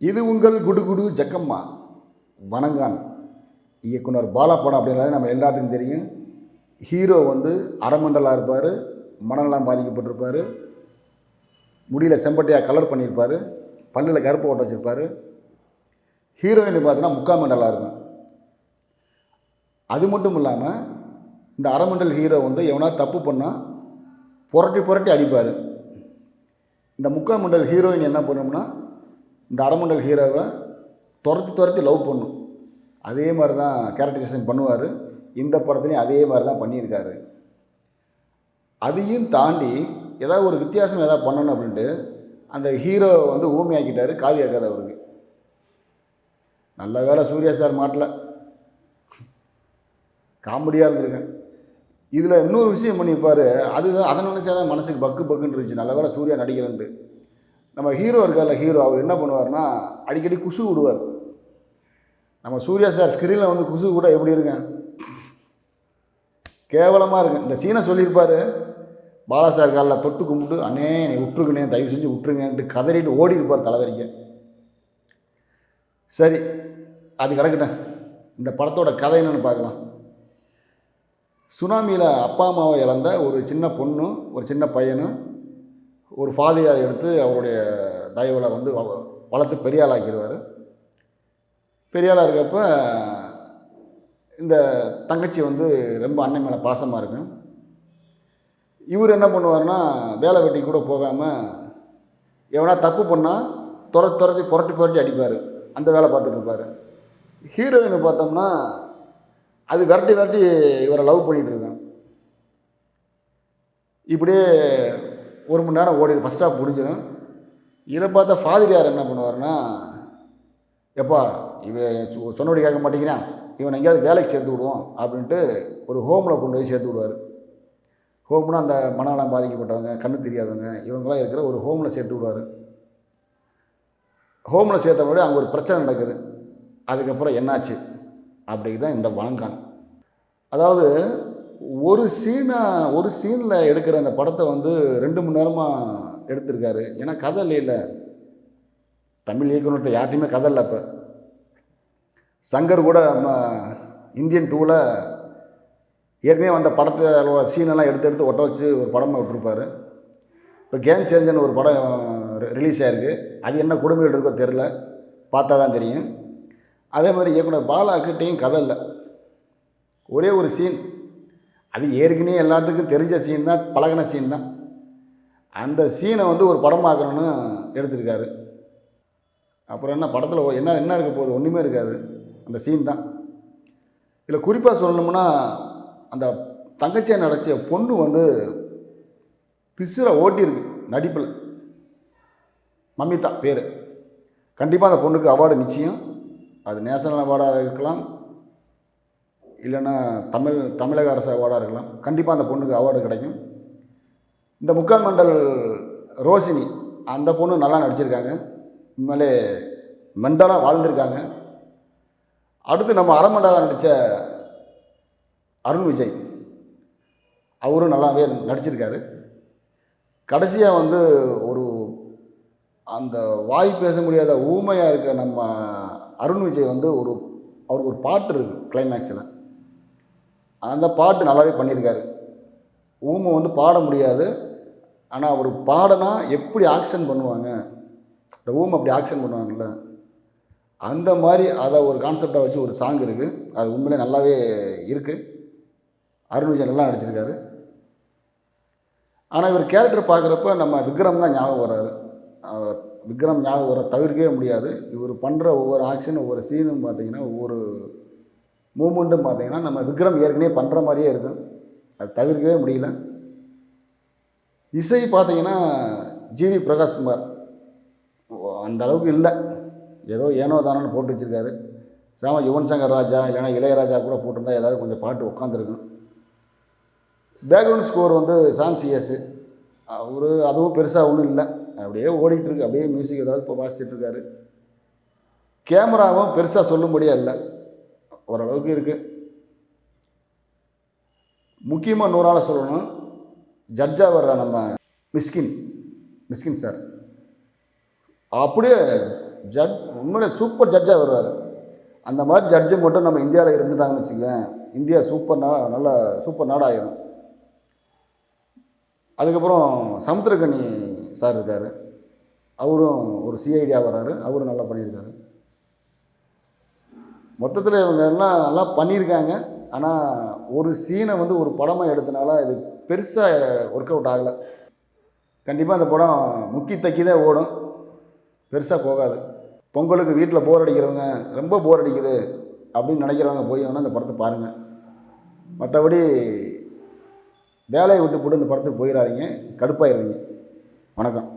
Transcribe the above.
இது உங்கள் குடுகுடு ஜக்கம்மா வணங்கான். இயக்குனர் பாலா படம் அப்படின்னாலே நம்ம எல்லாத்துக்கும் தெரியும். ஹீரோ வந்து அரைமண்டலாக இருப்பார், மனநலம் பாதிக்கப்பட்டிருப்பார், முடியில் செம்பட்டையாக கலர் பண்ணியிருப்பார், பல்லில் கருப்பு ஓட்ட வச்சுருப்பார். ஹீரோயின் பார்த்தீங்கன்னா முக்கால் மண்டலாக இருக்கும். அது மட்டும் இல்லாமல் இந்த அரைமண்டல் ஹீரோ வந்து எவனா தப்பு பண்ணால் புரட்டி புரட்டி அடிப்பார். இந்த முக்கால் மண்டல் ஹீரோயின் என்ன பண்ணோம்னா இந்த அரைமண்டல் ஹீரோவை துரத்தி துரத்தி லவ் பண்ணும். அதே மாதிரி தான் கேரக்டரைசேஷன் பண்ணுவார். இந்த படத்துலையும் அதே மாதிரி தான் பண்ணியிருக்காரு. அதையும் தாண்டி ஏதாவது ஒரு வித்தியாசம் ஏதாவது பண்ணணும் அப்படின்ட்டு அந்த ஹீரோ வந்து ஊமையாக்கிட்டார், காது கேட்காது அவருக்கு. நல்ல வேலை சூர்யா சார் மாட்டல, காமெடியாக இருந்திருக்கேன். இதில் இன்னொரு விஷயம் பண்ணியிருப்பார். அதுதான் அதை நினச்சாதான் மனசுக்கு பக்கு பக்குன்னு இருந்துச்சு. நல்ல வேலை சூர்யா நடிக்கலன்ட்டு. நம்ம ஹீரோ இருக்கார்ல, ஹீரோ அவர் என்ன பண்ணுவார்னா அடிக்கடி குசு விடுவார். நம்ம சூர்யா சார் ஸ்க்ரீனில் வந்து குசு கூட எப்படி இருங்க, கேவலமாக இருக்கு. இந்த சீனை சொல்லியிருப்பார். பாலா சார் காலில் தொட்டு கும்பிட்டு, அண்ணே என்னை விட்டுருக்குண்ணே, தயவு செஞ்சு விட்டுருங்கன்ட்டு கதறிட்டு ஓடி இருப்பார் தலைவரிக்க. சரி, அது கிடக்கட்டேன். இந்த படத்தோட கதை என்னென்னு பார்க்கலாம். சுனாமியில் அப்பா அம்மாவை இழந்த ஒரு சின்ன பொண்ணும் ஒரு சின்ன பையனும் ஒரு ஃபாதியார் எடுத்து அவருடைய தயவில் வந்து வளர்த்து பெரியாளாக்கிடுவார். பெரியாளாக இருக்கப்ப இந்த தங்கச்சி வந்து ரொம்ப அண்ணன் மேலே பாசமாக இருக்கும். இவர் என்ன பண்ணுவார்னா வேலை வெட்டி கூட போகாமல் எவனா தப்பு பண்ணால் துரத்தி புரட்டி புரட்டி அடிப்பார். அந்த வேலை பார்த்துட்டு இருப்பார். ஹீரோயினை பார்த்தோம்னா அது விரட்டி விரட்டி இவரை லவ் பண்ணிகிட்டு இருக்கேன். இப்படியே ஒரு மணி நேரம் ஓடி ஃபஸ்ட் ஸ்டாப் முடிஞ்சிடும். இதை பார்த்தா ஃபாதிரியார் என்ன பண்ணுவார்னா, எப்பா இவன் சொன்னபடி கேட்க மாட்டேங்கிறான், இவன் எங்கேயாவது வேலைக்கு சேர்த்து விடுவோம் அப்படின்ட்டு ஒரு ஹோமில் கொண்டு போய் சேர்த்து விடுவார். ஹோம்னா அந்த மனநலம் பாதிக்கப்பட்டவங்க, கண்ணு தெரியாதவங்க, இவங்களாம் இருக்கிற ஒரு ஹோமில் சேர்த்து விடுவார். ஹோமில் சேர்த்த முன்னாடி அங்கே ஒரு பிரச்சனை நடக்குது. அதுக்கப்புறம் என்னாச்சு அப்படிதான் இந்த வணங்கான். அதாவது ஒரு சீனில் எடுக்கிற அந்த படத்தை வந்து 2 மணி நேரமாக எடுத்திருக்காரு. ஏன்னா கதை இல்லை. தமிழ் இயக்குனர்கிட்ட யார்ட்டையுமே கதை இல்லை. இப்போ சங்கர் கூட நம்ம இந்தியன் 2ல் ஏற்கனவே வந்த படத்தோட சீனெல்லாம் எடுத்து ஒட்ட வச்சு ஒரு படமாக விட்டுருப்பார். இப்போ கேம் சேஞ்சர்னு ஒரு படம் ரிலீஸ் ஆகிருக்கு. அது என்ன கொடுமைகள் இருக்கோ தெரில, பார்த்தா தான் தெரியும். அதே மாதிரி இயக்குனர் பாலாக்கிட்டையும் கதை இல்லை. ஒரே ஒரு சீன், அது ஏற்கனவே எல்லாத்துக்கும் தெரிஞ்ச சீன் தான், பழகின சீன் தான். அந்த சீனை வந்து ஒரு படமாக்கணும்னு எடுத்திருக்காரு. அப்புறம் என்ன படத்தில் என்ன இருக்க போகுது? ஒன்றுமே இருக்காது. அந்த சீன் தான். இதில் குறிப்பாக சொல்லணும்னா அந்த தங்கச்சியை நடித்த பொண்ணு வந்து பிசுரை ஓட்டியிருக்கு நடிப்பில். மம்மிதா பேர். கண்டிப்பாக அந்த பொண்ணுக்கு அவார்டு நிச்சயம். அது நேஷனல் அவார்டாக இருக்கலாம், இல்லைன்னா தமிழக அரசு அவார்டாக இருக்கலாம். கண்டிப்பாக அந்த பொண்ணுக்கு அவார்டு கிடைக்கும். இந்த முக்கால் மண்டல் ரோஷினி, அந்த பொண்ணு நல்லா நடிச்சிருக்காங்க. உண்மையிலே மெண்டலாக வாழ்ந்திருக்காங்க. அடுத்து நம்ம அரைமண்டலாக நடித்த அருண் விஜய், அவரும் நல்லாவே நடிச்சிருக்காரு. கடைசியாக வந்து ஒரு அந்த வாய் பேச முடியாத ஊமையாக இருக்க நம்ம அருண் விஜய் வந்து அவருக்கு ஒரு பாட்டு இருக்குது கிளைமேக்ஸில். அந்த பாட்டு நல்லாவே பண்ணியிருக்காரு. ஊமை வந்து பாட முடியாது, ஆனால் அவர் பாடினா எப்படி ஆக்ஷன் பண்ணுவாங்க, இந்த ஊமை அப்படி ஆக்ஷன் பண்ணுவாங்கள்ல, அந்த மாதிரி அதை ஒரு கான்செப்டாக வச்சு ஒரு சாங் இருக்குது. அது உண்மையிலே நல்லாவே இருக்குது. அருண் விஜய் நல்லா நடிச்சிருக்காரு. ஆனால் இவர் கேரக்டர் பார்க்குறப்ப நம்ம விக்ரம் தான் ஞாபகம் வர்றாரு. விக்ரம் ஞாபகம் வர தவிர்க்கவே முடியாது. இவர் பண்ணுற ஒவ்வொரு ஆக்ஷன், ஒவ்வொரு சீனும் பார்த்திங்கன்னா, ஒவ்வொரு மூமெண்ட்டும் பார்த்திங்கன்னா நம்ம விக்ரம் ஏற்கனவே பண்ணுற மாதிரியே இருக்கும். அது தவிர்க்கவே முடியல. இசை பார்த்திங்கன்னா ஜிவி பிரகாஷ்குமார் அந்த அளவுக்கு இல்லை, ஏதோ ஏனோ தானோன்னு போட்டு வச்சுருக்காரு. யுவன் சங்கர் ராஜா இல்லைன்னா இளையராஜா கூட போட்டிருந்தா ஏதாவது கொஞ்சம் பாட்டு உட்காந்துருக்கும். பேக்ரவுண்ட் ஸ்கோர் வந்து சாம் சிஎஸ், அதுவும் பெருசாக ஒன்றும் இல்லை, அப்படியே ஓடிட்டுருக்கு. அப்படியே மியூசிக் ஏதாவது இப்போ வாசிச்சிட்ருக்காரு. கேமராவும் பெருசாக சொல்லும்படியாக இல்லை, ஓரளவுக்கு இருக்குது. முக்கியமாக 100 ஆளை சொல்லணும். ஜட்ஜாக வர்ற நம்ம மிஸ்கின் சார் அப்படியே உண்மையிலே சூப்பர் ஜட்ஜாக வருவார். அந்த மாதிரி ஜட்ஜு மட்டும் நம்ம இந்தியாவில் இருந்துட்டாங்கன்னு வச்சுக்கோங்க, இந்தியா நல்ல சூப்பர் நாடாயிரும். அதுக்கப்புறம் சமுத்திரக்கனி சார் இருக்கார், அவரும் ஒரு சிஐடியாக வர்றாரு, அவரும் நல்லா பண்ணியிருக்காரு. மொத்தத்தில் இவங்க எல்லாம் நல்லா பண்ணியிருக்காங்க. ஆனால் ஒரு சீனை வந்து ஒரு படமாக எடுத்தனால இது பெருசாக ஒர்க் அவுட் ஆகலை. கண்டிப்பாக அந்த படம் முக்கி தக்கி தான் ஓடும், பெருசாக போகாது. பொங்கலுக்கு வீட்டில் போர் அடிக்கிறவங்க, ரொம்ப போர் அடிக்குது அப்படின்னு நினைக்கிறவங்க போய் வேணால் இந்த படத்தை பாருங்கள். மற்றபடி வேலையை விட்டு போட்டு இந்த படத்துக்கு போயிடாதீங்க, கடுப்பாயிருவீங்க. வணக்கம்.